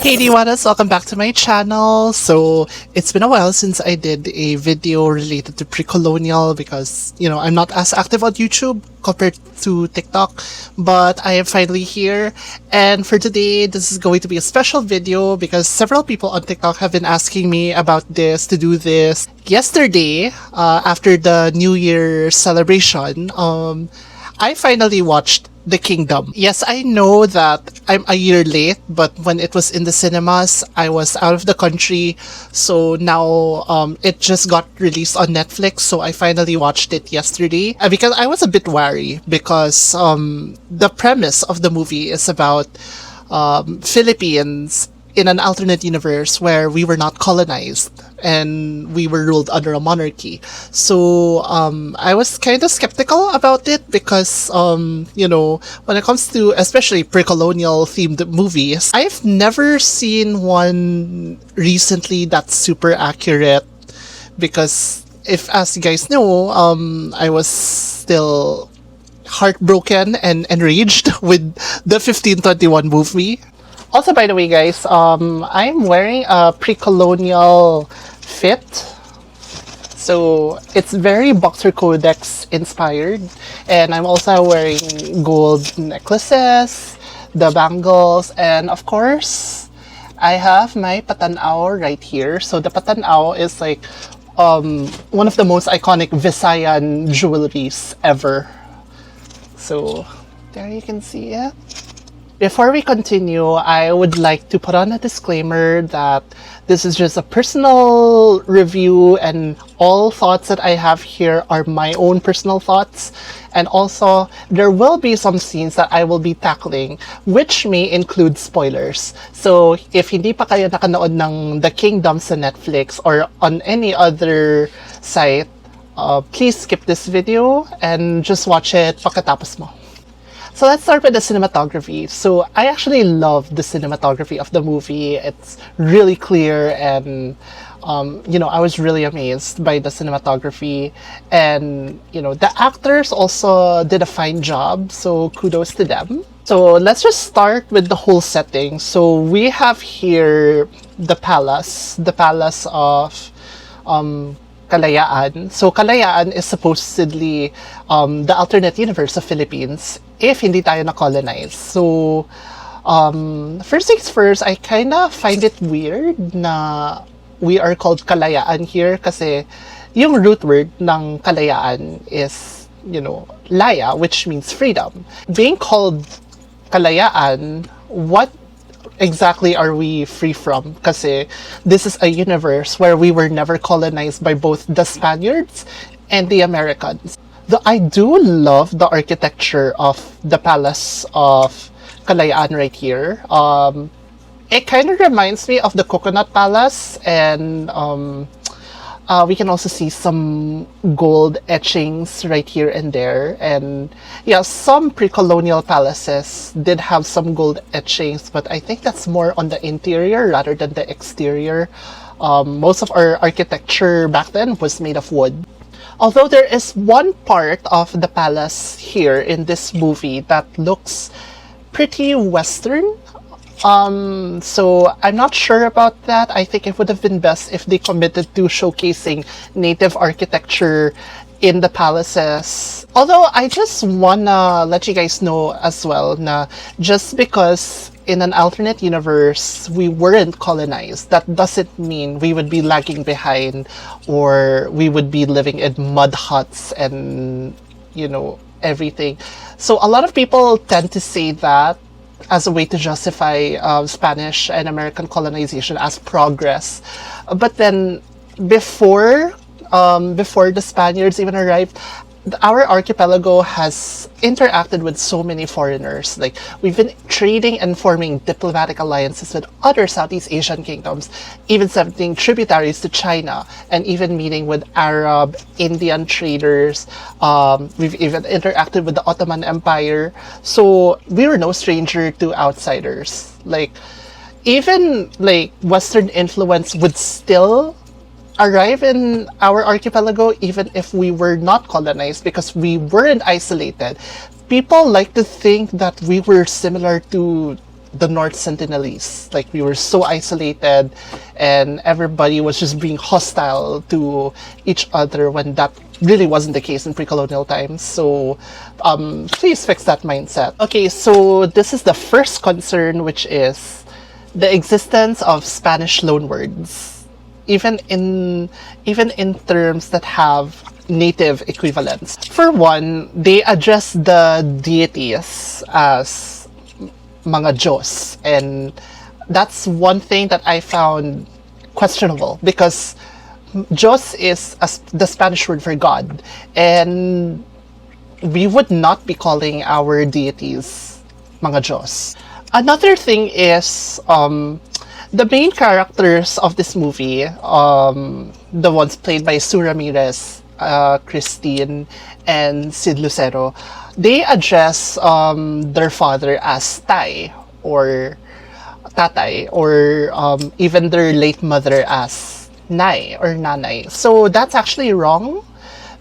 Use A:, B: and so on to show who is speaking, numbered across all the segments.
A: Hey Diwanas, welcome back to my channel. So it's been a while since I did a video related to pre-colonial because, I'm not as active on YouTube compared to TikTok, but I am finally here. And for today, this is going to be a special video because several people on TikTok have been asking me about this, to do this. Yesterday, after the New Year celebration, I finally watched The Kingdom. Yes, I know that I'm a year late, but when it was in the cinemas, I was out of the country. So now it just got released on Netflix. So I finally watched it yesterday. Because I was a bit wary because the premise of the movie is about Philippines in an alternate universe where we were not colonized and we were ruled under a monarchy. So I was kind of skeptical about it because, when it comes to especially pre-colonial themed movies, I've never seen one recently that's super accurate because if, as you guys know, I was still heartbroken and enraged with the 1521 movie. Also, by the way, guys, I'm wearing a pre-colonial fit. So it's very Boxer Codex inspired. And I'm also wearing gold necklaces, the bangles, and of course, I have my patanao right here. So the patanao is like one of the most iconic Visayan jewelries ever. So there you can see it. Before we continue, I would like to put on a disclaimer that this is just a personal review and all thoughts that I have here are my own personal thoughts. And also, there will be some scenes that I will be tackling which may include spoilers. So, if hindi pa kayo nakanood ng The Kingdom sa Netflix or on any other site, please skip this video and just watch it pagkatapos mo. So let's start with the cinematography. So I actually love the cinematography of the movie. It's really clear and, I was really amazed by the cinematography. And, the actors also did a fine job. So kudos to them. So let's just start with the whole setting. So we have here the palace of Kalayaan. So Kalayaan is supposedly the alternate universe of Philippines if hindi tayo na-colonize. So first things first, I kind of find it weird na we are called Kalayaan here kasi yung root word ng Kalayaan is, laya, which means freedom. Being called Kalayaan, what exactly are we free from? Kasi this is a universe where we were never colonized by both the Spaniards and the Americans. Though I do love the architecture of the palace of Kalayaan right here. It kind of reminds me of the Coconut Palace, and we can also see some gold etchings right here and there. And yeah, some pre-colonial palaces did have some gold etchings, but I think that's more on the interior rather than the exterior. Most of our architecture back then was made of wood. Although there is one part of the palace here in this movie that looks pretty Western. So I'm not sure about that. I think it would have been best if they committed to showcasing native architecture in the palaces. Although I just wanna let you guys know as well na just because in an alternate universe we weren't colonized, that doesn't mean we would be lagging behind or we would be living in mud huts and, everything. So a lot of people tend to say that as a way to justify Spanish and American colonization as progress. But then before the Spaniards even arrived, our archipelago has interacted with so many foreigners. Like, we've been trading and forming diplomatic alliances with other Southeast Asian kingdoms, even sending tributaries to China, and even meeting with Arab, Indian traders. We've even interacted with the Ottoman Empire. So we were no stranger to outsiders. Even Western influence would still arrive in our archipelago even if we were not colonized because we weren't isolated. People like to think that we were similar to the North Sentinelese. Like, we were so isolated, and everybody was just being hostile to each other when that really wasn't the case in pre-colonial times. So please fix that mindset. Okay, so this is the first concern, which is the existence of Spanish loanwords, even in terms that have native equivalents. For one, they address the deities as mga Diyos, and that's one thing that I found questionable, because Diyos is the Spanish word for God, and we would not be calling our deities mga Diyos. Another thing is the main characters of this movie, the ones played by Sue Ramirez, Christine, and Sid Lucero, they address their father as Tay or Tatay, or even their late mother as Nay or Nanay. So that's actually wrong,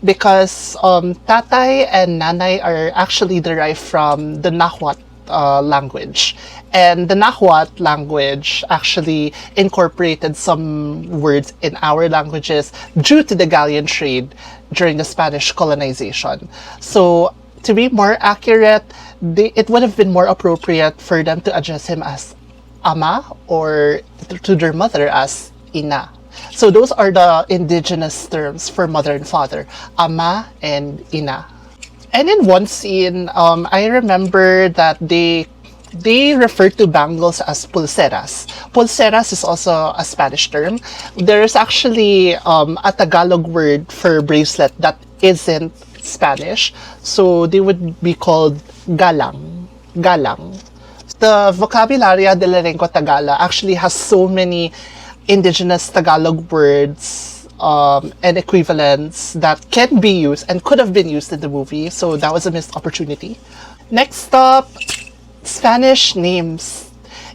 A: because Tatay and Nanay are actually derived from the Nahuatl language. And the Nahuatl language actually incorporated some words in our languages due to the galleon trade during the Spanish colonization. So, to be more accurate, it would have been more appropriate for them to address him as Ama, or to their mother as Ina. So those are the indigenous terms for mother and father, Ama and Ina. And in one scene, I remember that they refer to bangles as pulseras. Pulseras is also a Spanish term. There's actually a Tagalog word for bracelet that isn't Spanish, so they would be called galang. Galang. The Vocabularia de la Lengua Tagala actually has so many indigenous Tagalog words and equivalents that can be used and could have been used in the movie, so that was a missed opportunity. Next up, Spanish names.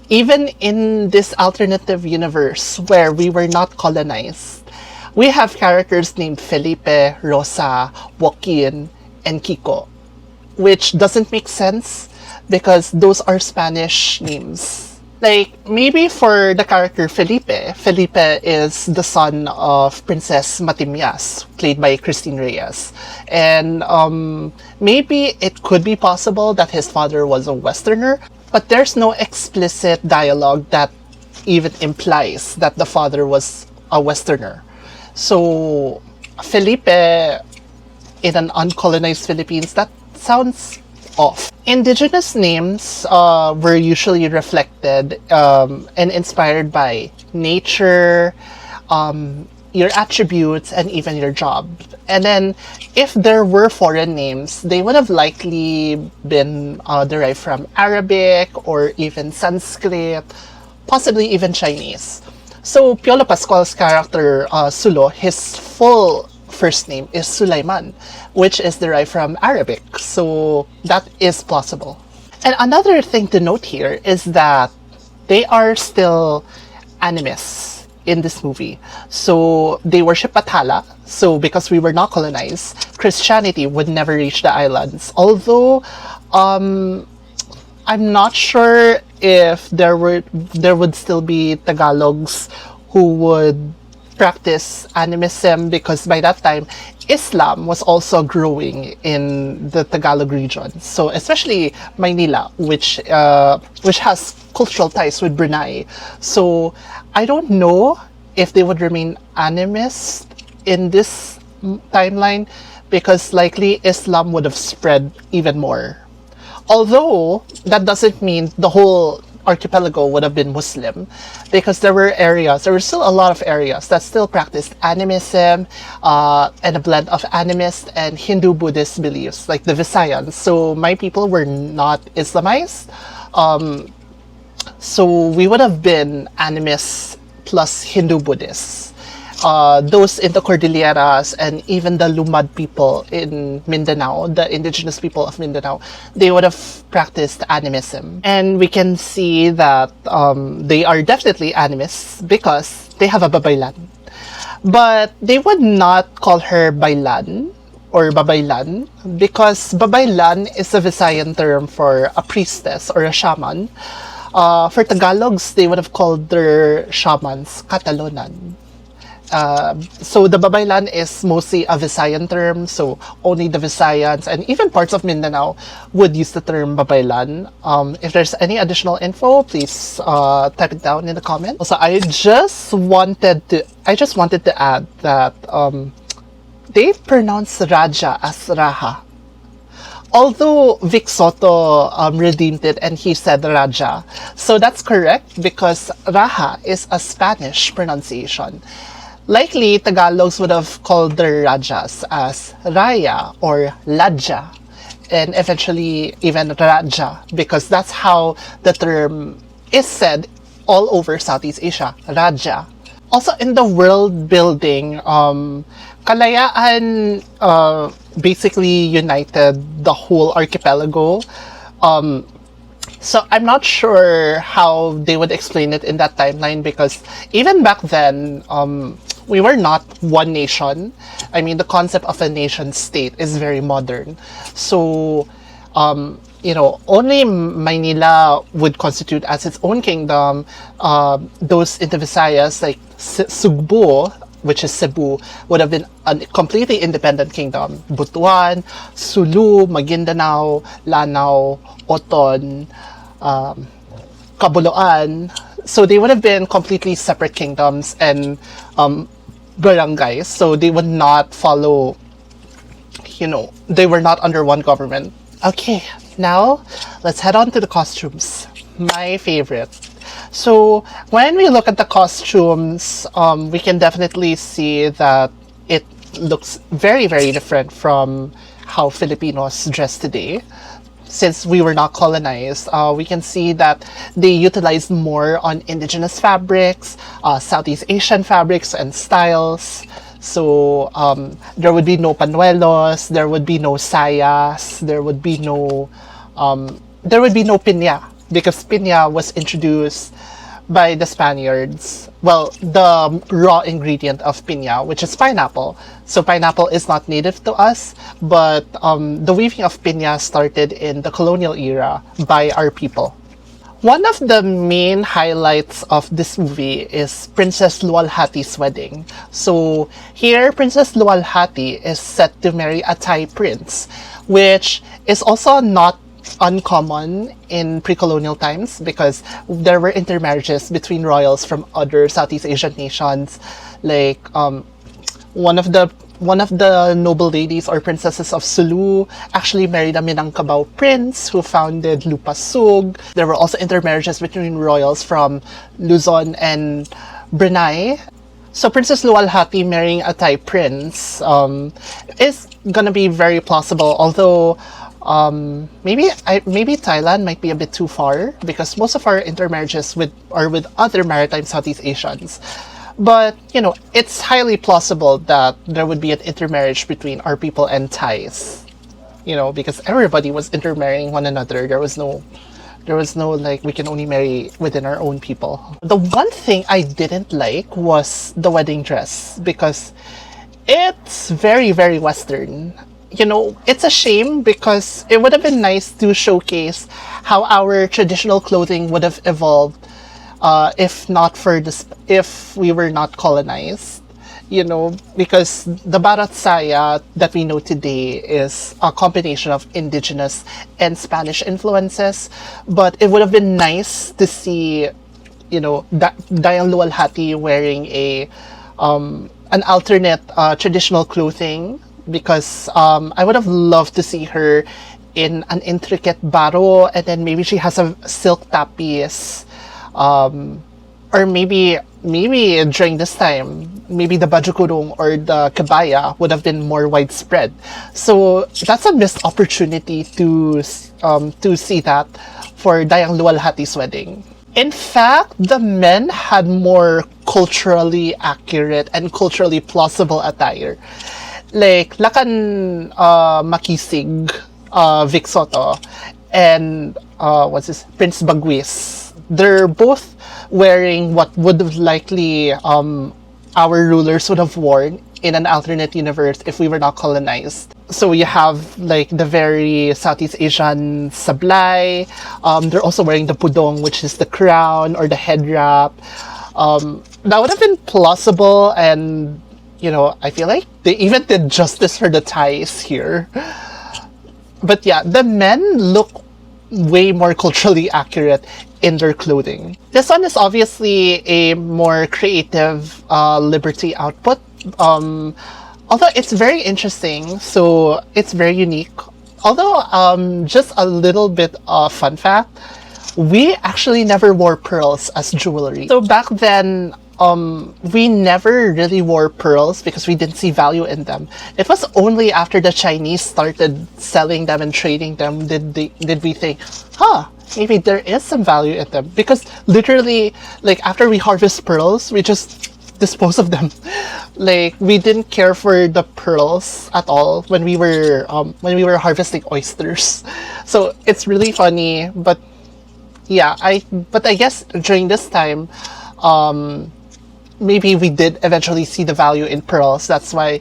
A: Even in this alternative universe where we were not colonized, we have characters named Felipe, Rosa, Joaquin, and Kiko, which doesn't make sense because those are Spanish names. Like, maybe for the character Felipe is the son of Princess Matimias, played by Christine Reyes. And maybe it could be possible that his father was a Westerner, but there's no explicit dialogue that even implies that the father was a Westerner. So, Felipe in an uncolonized Philippines, that sounds off. Indigenous names were usually reflected and inspired by nature, your attributes, and even your job. And then, if there were foreign names, they would have likely been derived from Arabic or even Sanskrit, possibly even Chinese. So, Piolo Pascual's character, Sulo, his full first name is Sulaiman, which is derived from Arabic, so that is plausible. And another thing to note here is that they are still animists in this movie. So they worship Bathala, so because we were not colonized, Christianity would never reach the islands. Although, I'm not sure if there would still be Tagalogs who would practice animism, because by that time Islam was also growing in the Tagalog region. So especially Maynila, which has cultural ties with Brunei. So I don't know if they would remain animist in this timeline, because likely Islam would have spread even more. Although that doesn't mean the whole archipelago would have been Muslim, because there were still a lot of areas that still practiced animism and a blend of animist and Hindu Buddhist beliefs, like the Visayans. So my people were not Islamized, so we would have been animists plus Hindu Buddhists. Those in the Cordilleras and even the Lumad people in Mindanao, the indigenous people of Mindanao, they would have practiced animism. And we can see that they are definitely animists because they have a babaylan. But they would not call her baylan or babaylan, because babaylan is a Visayan term for a priestess or a shaman. For Tagalogs, they would have called their shamans Catalonan. So the Babaylan is mostly a Visayan term, so only the Visayans and even parts of Mindanao would use the term Babaylan. If there's any additional info, please type it down in the comments. Also, I just wanted to add that they pronounce Raja as Raha. Although Vic Soto redeemed it and he said Raja. So that's correct because Raha is a Spanish pronunciation. Likely, Tagalogs would have called their Rajas as Raya or Ladja, and eventually even Raja, because that's how the term is said all over Southeast Asia, Raja. Also, in the world building, Kalayaan basically united the whole archipelago. So I'm not sure how they would explain it in that timeline because even back then, we were not one nation. I mean, the concept of a nation state is very modern. So, only Maynila would constitute as its own kingdom. Those in the Visayas, like Sugbo, which is Cebu, would have been a completely independent kingdom. Butuan, Sulu, Maguindanao, Lanao, Oton, Caboloan. So they would have been completely separate kingdoms and barangays. So they would not follow, they were not under one government. Okay, now let's head on to the costumes. My favorite. So when we look at the costumes, we can definitely see that it looks very, very different from how Filipinos dress today. Since we were not colonized, we can see that they utilized more on indigenous fabrics, Southeast Asian fabrics and styles. So there would be no panuelos, there would be no sayas, there would be no piña, because piña was introduced by the Spaniards. Well, the raw ingredient of piña, which is pineapple. So pineapple is not native to us, but the weaving of piña started in the colonial era by our people. One of the main highlights of this movie is Princess Luwalhati's wedding. So here, Princess Luwalhati is set to marry a Thai prince, which is also not uncommon in pre-colonial times because there were intermarriages between royals from other Southeast Asian nations. Like one of the noble ladies or princesses of Sulu actually married a Minangkabau prince who founded Lupasug. There were also intermarriages between royals from Luzon and Brunei. So Princess Luwalhati marrying a Thai prince is gonna be very plausible, although maybe Thailand might be a bit too far because most of our intermarriages are with other maritime Southeast Asians. But, it's highly plausible that there would be an intermarriage between our people and Thais. Because everybody was intermarrying one another. There was no like, we can only marry within our own people. The one thing I didn't like was the wedding dress because it's very, very Western. It's a shame because it would have been nice to showcase how our traditional clothing would have evolved if we were not colonized. Because the Barat Saya that we know today is a combination of indigenous and Spanish influences. But it would have been nice to see, Dayang Luwalhati wearing an alternate traditional clothing. Because I would have loved to see her in an intricate baro, and then maybe she has a silk tapis, or maybe during this time, maybe the baju kurung or the kebaya would have been more widespread. So that's a missed opportunity to see that for Dayang Luwalhati's wedding. In fact, the men had more culturally accurate and culturally plausible attire. Like Lakan Makisig, Vic Soto, and Prince Baguis. They're both wearing what would have likely our rulers would have worn in an alternate universe if we were not colonized. So you have like the very Southeast Asian sablay. They're also wearing the pudong, which is the crown or the head wrap. That would have been plausible, and I feel like they even did justice for the ties here. But yeah, the men look way more culturally accurate in their clothing. This one is obviously a more creative Liberty output. Although it's very interesting, so it's very unique. Although, just a little bit of fun fact, we actually never wore pearls as jewelry. So back then, we never really wore pearls because we didn't see value in them. It was only after the Chinese started selling them and trading them did we think, maybe there is some value in them. Because literally, like after we harvest pearls, we just dispose of them. Like we didn't care for the pearls at all when we were harvesting oysters. So it's really funny, but yeah, I guess during this time, maybe we did eventually see the value in pearls. That's why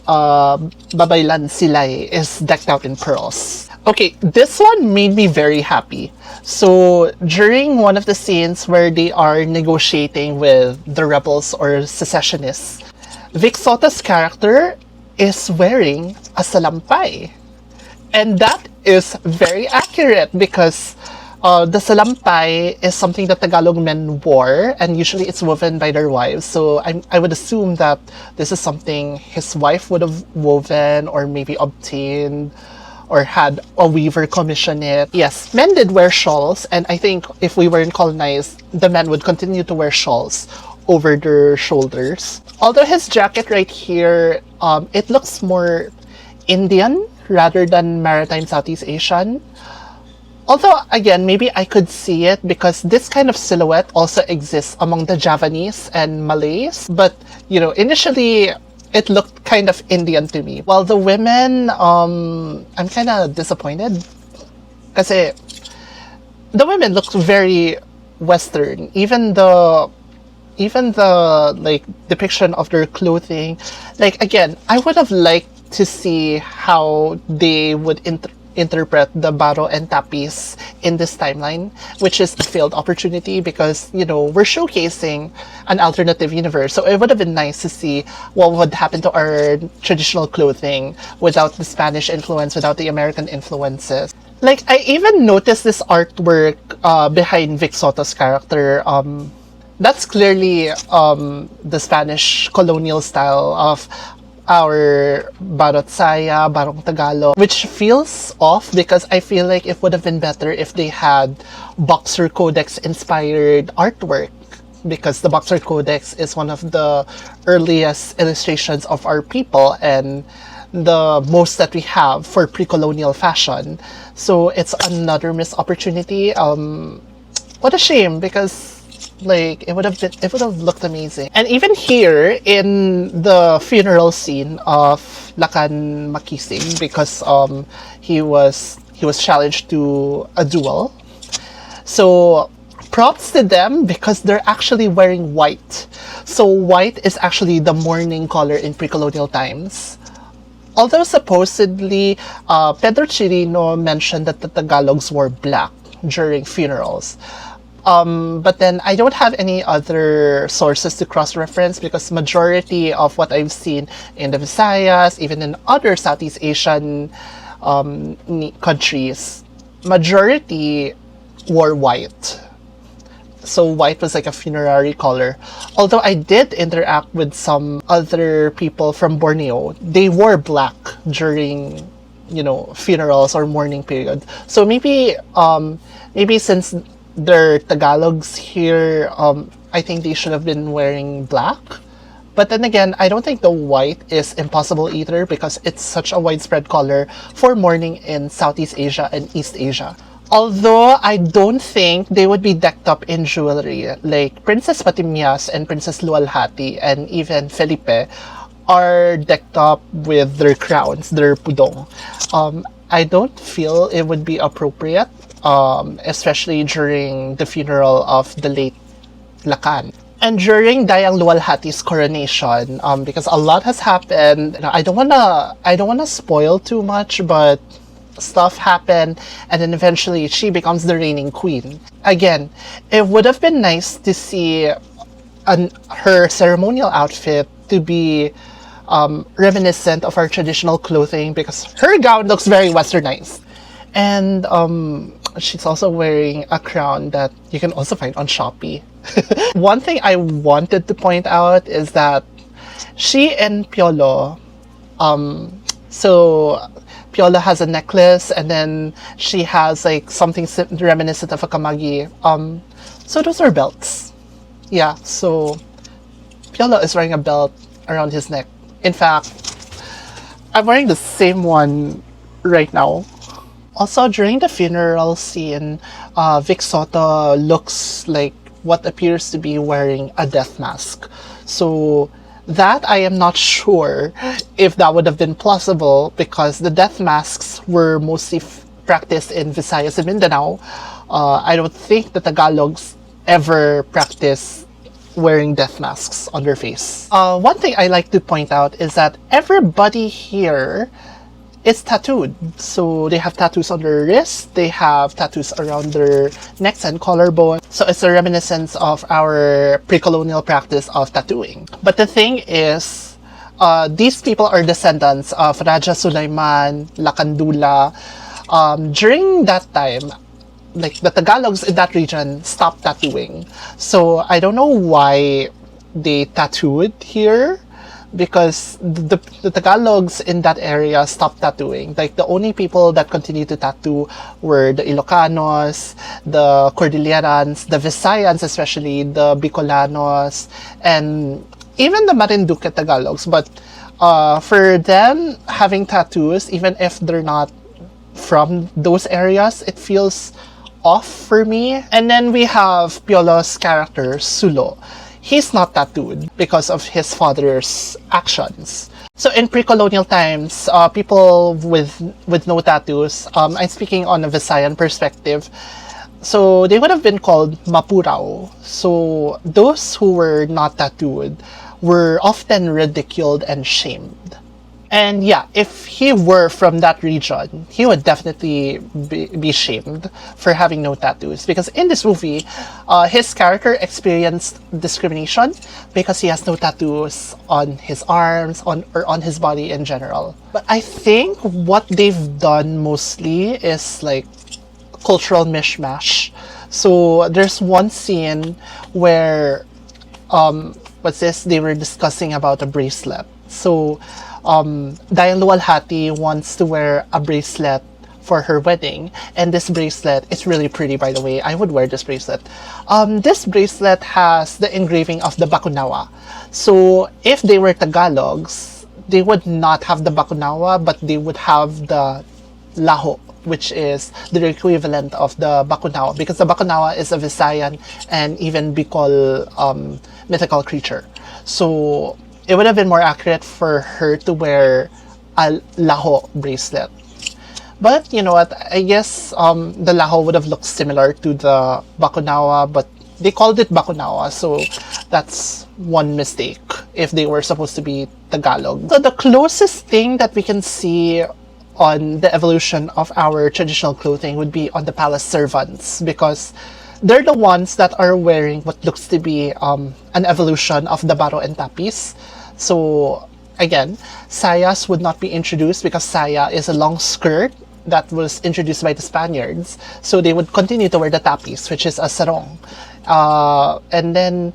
A: Babaylan Silay is decked out in pearls. Okay, this one made me very happy. So during one of the scenes where they are negotiating with the rebels or secessionists, Vic Soto's character is wearing a salampay. And that is very accurate because the salampay is something that Tagalog men wore, and usually it's woven by their wives. So I would assume that this is something his wife would have woven or maybe obtained or had a weaver commission it. Yes, men did wear shawls, and I think if we weren't colonized, the men would continue to wear shawls over their shoulders. Although his jacket right here, it looks more Indian rather than maritime Southeast Asian. Although, again, maybe I could see it because this kind of silhouette also exists among the Javanese and Malays. But, initially, it looked kind of Indian to me. While the women, I'm kind of disappointed. Kasi the women look very Western. Even the like depiction of their clothing. Like, again, I would have liked to see how they would interpret the Baro and Tapis in this timeline, which is a failed opportunity because, we're showcasing an alternative universe. So it would have been nice to see what would happen to our traditional clothing without the Spanish influence, without the American influences. Like, I even noticed this artwork behind Vic Soto's character. That's clearly the Spanish colonial style of our Barot Saya, Barong Tagalog, which feels off because I feel like it would have been better if they had Boxer Codex inspired artwork, because the Boxer Codex is one of the earliest illustrations of our people and the most that we have for pre-colonial fashion. So it's another missed opportunity. What a shame, because it would have looked amazing. And even here in the funeral scene of Lakan Makisig, because he was challenged to a duel. So props to them because they're actually wearing white. So white is actually the mourning color in pre-colonial times. Although supposedly Pedro Chirino mentioned that the Tagalogs wore black during funerals. But then I don't have any other sources to cross-reference because majority of what I've seen in the Visayas, even in other Southeast Asian countries, majority wore white. So white was like a funerary color. Although I did interact with some other people from Borneo, they wore black during, funerals or mourning period. So maybe since they're Tagalogs here, I think they should have been wearing black. But then again, I don't think the white is impossible either because it's such a widespread color for mourning in Southeast Asia and East Asia. Although I don't think they would be decked up in jewelry. Like Princess Patimyas and Princess Lualhati and even Felipe are decked up with their crowns, their pudong. I don't feel it would be appropriate, especially during the funeral of the late Lakan. And during Dayang Luwalhati's coronation, because a lot has happened, I don't wanna spoil too much, but stuff happened, and then eventually she becomes the reigning queen. Again, it would have been nice to see her ceremonial outfit to be reminiscent of our traditional clothing, because her gown looks very westernized. And she's also wearing a crown that you can also find on Shopee. One thing I wanted to point out is that she and Piolo, so Piolo has a necklace, and then she has like something reminiscent of a kamagi. So those are belts. Yeah, so Piolo is wearing a belt around his neck. In fact, I'm wearing the same one right now. Also, during the funeral scene, Vic Soto looks like what appears to be wearing a death mask. So that I am not sure if that would have been plausible, because the death masks were mostly practiced in Visayas and Mindanao. I don't think the Tagalogs ever practice wearing death masks on their face. One thing I like to point out is that everybody here is tattooed. So they have tattoos on their wrists, they have tattoos around their necks and collarbone. So it's a reminiscence of our pre-colonial practice of tattooing. But the thing is, these people are descendants of Raja Sulaiman, Lakandula. During that time, like the Tagalogs in that region stopped tattooing. So I don't know why they tattooed here, because the Tagalogs in that area stopped tattooing. Like the only people that continued to tattoo were the Ilocanos, the Cordillerans, the Visayans, especially the Bicolanos, and even the Marinduque Tagalogs. But for them having tattoos, even if they're not from those areas, it feels off for me. And then we have Piolo's character, Sulo. He's not tattooed because of his father's actions. So in pre-colonial times, people with no tattoos, I'm speaking on a Visayan perspective, so they would have been called Mapurao. So those who were not tattooed were often ridiculed and shamed. And yeah, if he were from that region, he would definitely be shamed for having no tattoos. Because in this movie, his character experienced discrimination because he has no tattoos on his arms, or on his body in general. But I think what they've done mostly is like cultural mishmash. So there's one scene where, they were discussing about a bracelet. So Dayang Luwalhati wants to wear a bracelet for her wedding, and this bracelet is really pretty, by the way. I would wear this bracelet. This bracelet has the engraving of the Bakunawa. So if they were Tagalogs, they would not have the Bakunawa, but they would have the Laho, which is the equivalent of the Bakunawa, because the Bakunawa is a Visayan and even Bicol mythical creature. So it would have been more accurate for her to wear a Laho bracelet. But you know what, I guess the Laho would have looked similar to the Bakunawa, but they called it Bakunawa, so that's one mistake if they were supposed to be Tagalog. So the closest thing that we can see on the evolution of our traditional clothing would be on the palace servants, because they're the ones that are wearing what looks to be an evolution of the baro and tapis. So again, sayas would not be introduced because saya is a long skirt that was introduced by the Spaniards. So they would continue to wear the tapis, which is a sarong. And then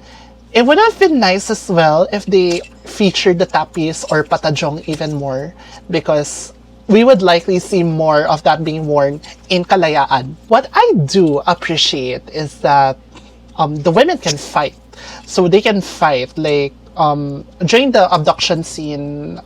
A: it would have been nice as well if they featured the tapis or patajong even more, because we would likely see more of that being worn in Kalayaan. What I do appreciate is that the women can fight. So they can fight, like during the abduction scene,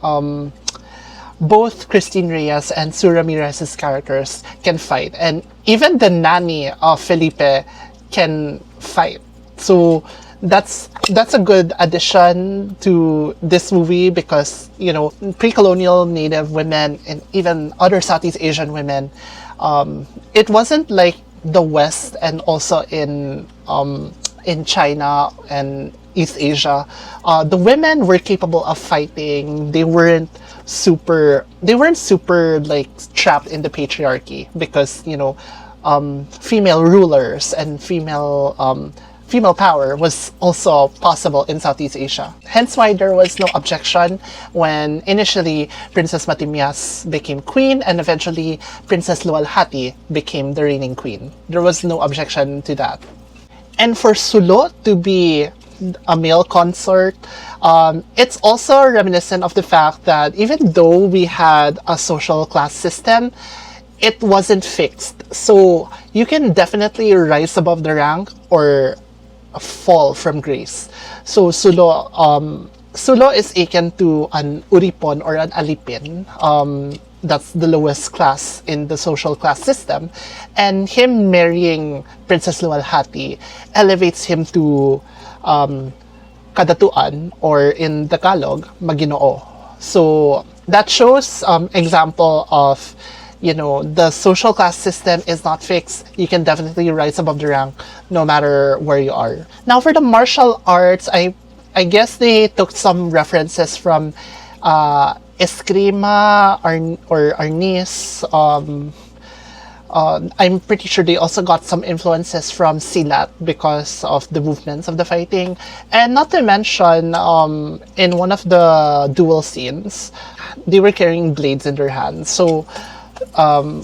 A: both Christine Reyes and Sue Ramirez's characters can fight, and even the nanny of Felipe can fight. So that's a good addition to this movie, because you know, pre-colonial Native women and even other Southeast Asian women, it wasn't like the West and also in China and East Asia, the women were capable of fighting. They weren't super like trapped in the patriarchy because female rulers and female power was also possible in Southeast Asia. Hence why there was no objection when initially Princess Matimias became queen and eventually Princess Lualhati became the reigning queen. There was no objection to that. And for Sulo to be a male consort, it's also reminiscent of the fact that even though we had a social class system, it wasn't fixed. So you can definitely rise above the rank or fall from grace. So Sulo is akin to an Uripon or an Alipin. That's the lowest class in the social class system. And him marrying Princess Lualhati elevates him to kadatuan, or in Tagalog, maginoo. So that shows example of the social class system is not fixed. You can definitely rise above the rank no matter where you are. Now for the martial arts, I guess they took some references from Eskrima or Arnis. I'm pretty sure they also got some influences from Silat because of the movements of the fighting. And not to mention, in one of the duel scenes, they were carrying blades in their hands. So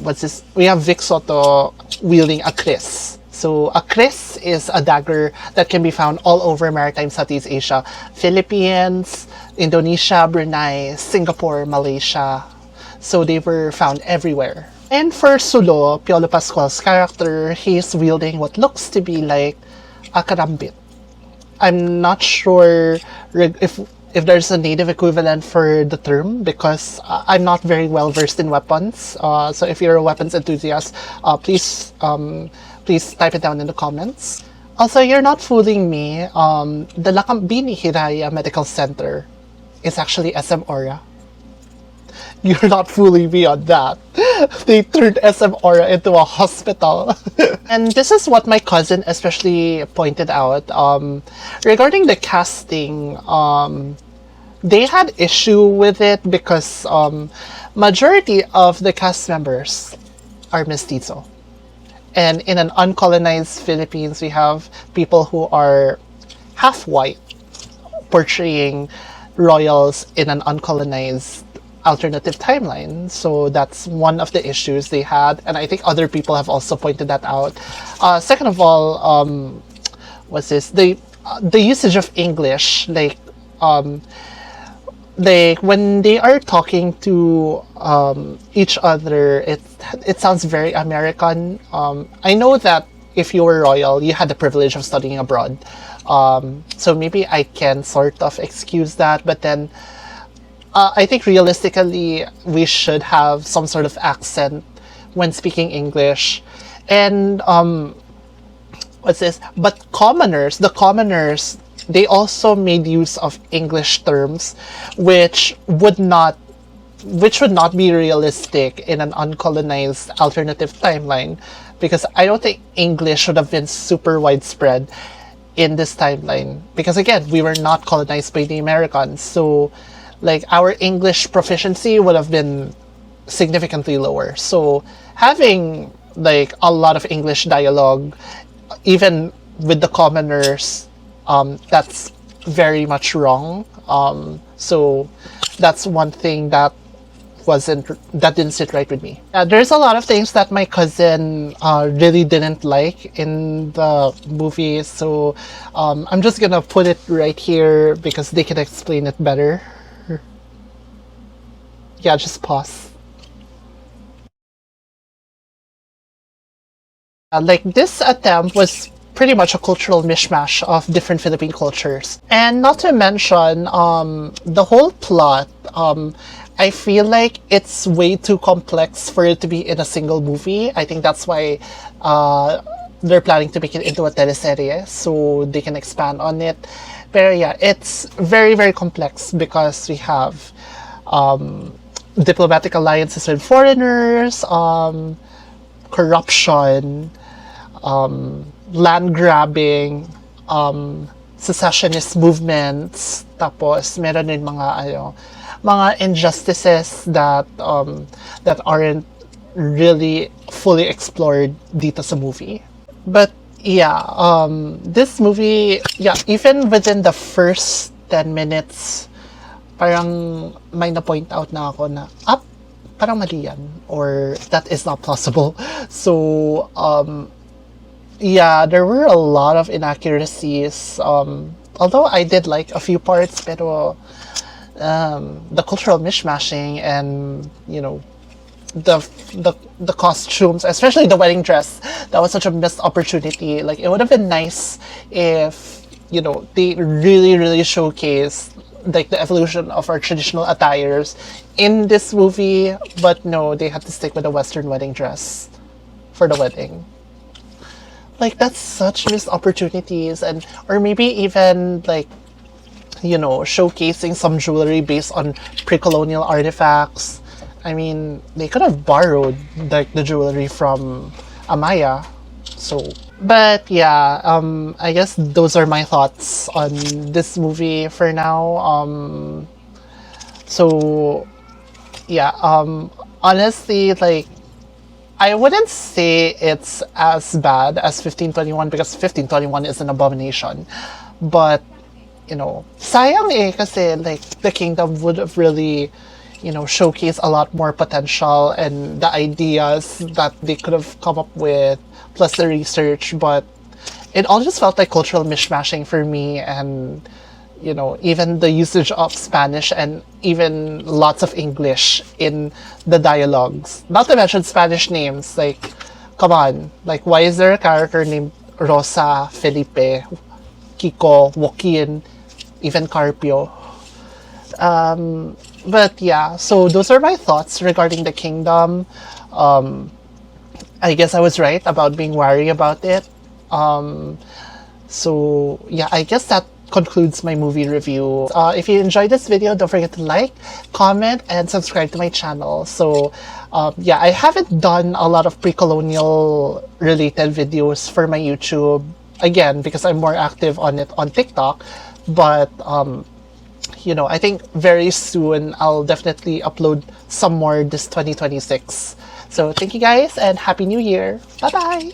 A: what's this? We have Vic Soto wielding a kris. So a kris is a dagger that can be found all over maritime Southeast Asia. Philippines, Indonesia, Brunei, Singapore, Malaysia. So they were found everywhere. And for Sulo, Piolo Pascual's character, he's wielding what looks to be like a karambit. I'm not sure if there's a native equivalent for the term because I'm not very well versed in weapons. So if you're a weapons enthusiast, please type it down in the comments. Also, you're not fooling me. The Lakambini Hiraya Medical Center is actually SM Aura. You're not fooling me on that. They turned SM Aura into a hospital. And this is what my cousin especially pointed out. Regarding the casting, they had issue with it because majority of the cast members are mestizo. And in an uncolonized Philippines, we have people who are half white portraying royals in an uncolonized alternative timeline. So that's one of the issues they had, and I think other people have also pointed that out. Second of all, what's this? The usage of English, like when they are talking to each other, it sounds very American. I know that if you were royal, you had the privilege of studying abroad, so maybe I can sort of excuse that, but then I think realistically we should have some sort of accent when speaking English. And what's this? But the commoners, they also made use of English terms which would not be realistic in an uncolonized alternative timeline, because I don't think English should have been super widespread in this timeline, because again, we were not colonized by the Americans. So like our English proficiency would have been significantly lower. So having like a lot of English dialogue, even with the commoners, that's very much wrong. So that's one thing that didn't sit right with me. There's a lot of things that my cousin really didn't like in the movie. So I'm just gonna put it right here because they can explain it better. Yeah, just pause. Like this attempt was pretty much a cultural mishmash of different Philippine cultures. And not to mention, the whole plot, I feel like it's way too complex for it to be in a single movie. I think that's why they're planning to make it into a teleserie so they can expand on it. But yeah, it's very, very complex because we have diplomatic alliances with foreigners, corruption, land grabbing, secessionist movements. Tapos meron din mga injustices that aren't really fully explored dito sa movie. But yeah, this movie, yeah, even within the first 10 minutes, parang may na-point out na ako na, parang mali yan, or that is not plausible. So, yeah, there were a lot of inaccuracies. Although I did like a few parts, pero the cultural mishmashing and, you know, the costumes, especially the wedding dress, that was such a missed opportunity. Like, it would have been nice if, you know, they really, really showcased like the evolution of our traditional attires in this movie, but no, they had to stick with a Western wedding dress for the wedding. Like, that's such missed opportunities. And or maybe even like, you know, showcasing some jewelry based on pre-colonial artifacts. I mean, they could have borrowed like the jewelry from Amaya. So, but yeah, I guess those are my thoughts on this movie for now. So yeah, honestly, like, I wouldn't say it's as bad as 1521 because 1521 is an abomination. But, you know, sayang kasi like the kingdom would have really, you know, showcased a lot more potential and the ideas that they could have come up with, plus the research. But it all just felt like cultural mishmashing for me, and, you know, even the usage of Spanish and even lots of English in the dialogues. Not to mention Spanish names. Like, come on. Like, why is there a character named Rosa, Felipe, Kiko, Joaquin, even Carpio? But yeah, so those are my thoughts regarding the kingdom. I guess I was right about being wary about it. So yeah, I guess that concludes my movie review. If you enjoyed this video, don't forget to like, comment, and subscribe to my channel. So yeah, I haven't done a lot of pre-colonial related videos for my YouTube, again, because I'm more active on it on TikTok. But you know, I think very soon I'll definitely upload some more this 2026. So thank you guys and Happy New Year. Bye bye.